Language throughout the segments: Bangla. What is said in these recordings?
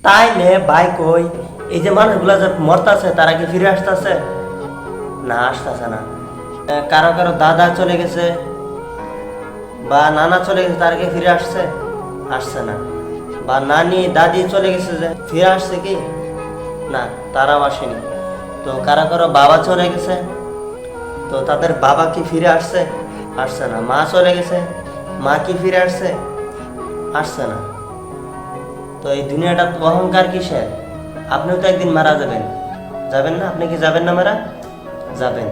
তাইলে ভাই কই এই যে মানুষগুলা যে মরতাছে তারা কি ফিরে আসতেছে? না, আসতেছে না। কারো কারো দাদা চলে গেছে বা নানা চলে গেছে, তারা কি ফিরে আসছে? আসছে না। বা নানি দাদি চলে গেছে, যে ফিরে আসছে কি? না, তারাও আসেনি। তো কারো কারো বাবা চলে গেছে, তো তাদের বাবা কি ফিরে আসছে? আসছে না। মা চলে গেছে, মা কি ফিরে আসছে? আসছে না। তো এই দুনিয়াটা তো অহংকার কিসের? আপনিও তো একদিন মারা যাবেন, যাবেন না? আপনি কি যাবেন না মারা? যাবেন।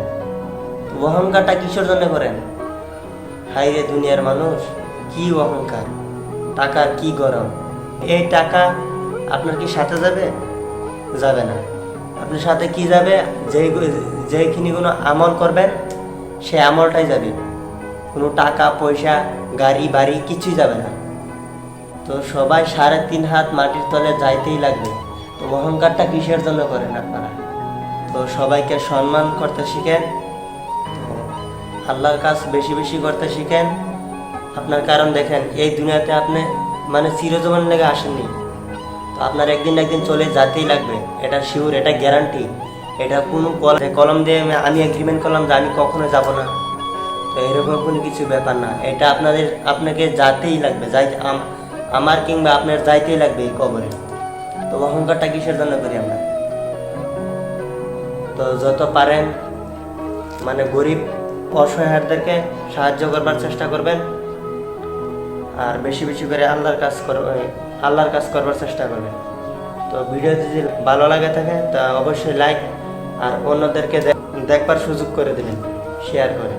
তো অহংকারটা কিসের জন্য করেন? হাই রে দুনিয়ার মানুষ, কি অহংকার, টাকার কি গরম। এই টাকা আপনার কি সাথে যাবে? যাবে না। আপনার সাথে কি যাবে? যেইখানি কোনো আমল করবেন সে আমলটাই যাবে। কোনো টাকা পয়সা গাড়ি বাড়ি কিছুই যাবে না। তো সবাই 3.5 হাত মাটির তলে যাইতেই লাগবে। তো অহংকারটা কিসের জন্য করেন আপনারা? তো সবাইকে সম্মান করতে শিখেন, তো আল্লাহর কাজ বেশি বেশি করতে শিখেন। আপনার কারণ দেখেন, এই দুনিয়াতে আপনি মানে চিরজীবন লেগে আসেননি। তো আপনার একদিন না একদিন চলে যেতেই লাগবে, এটা শিওর, এটা গ্যারান্টি। এটা কোনো কলম দিয়ে আমি এগ্রিমেন্ট করলাম যে আমি কখনো যাব না, তো এরকম কোনো কিছু ব্যাপার না। এটা আপনাকে যাইতেই লাগবে, আমার কিংবা আপনার যাইতেই লাগবে এই কবরে। তো অহংকারটা কিসের জন্য করি আমরা? তো যত পারেন মানে গরিব অসহায়দেরকে সাহায্য করবার চেষ্টা করবেন, আর বেশি বেশি করে আল্লাহর কাজ করবার চেষ্টা করবেন। তো ভিডিও যদি ভালো লাগে থাকে তা অবশ্যই লাইক আর অন্যদেরকে দেখবার সুযোগ করে দেবেন, শেয়ার করে।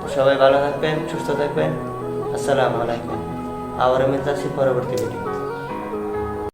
তো সবাই ভালো থাকবেন, সুস্থ থাকবেন। আসসালামু আলাইকুম। আবার আমি যাচ্ছি পরবর্তী ভিডিও।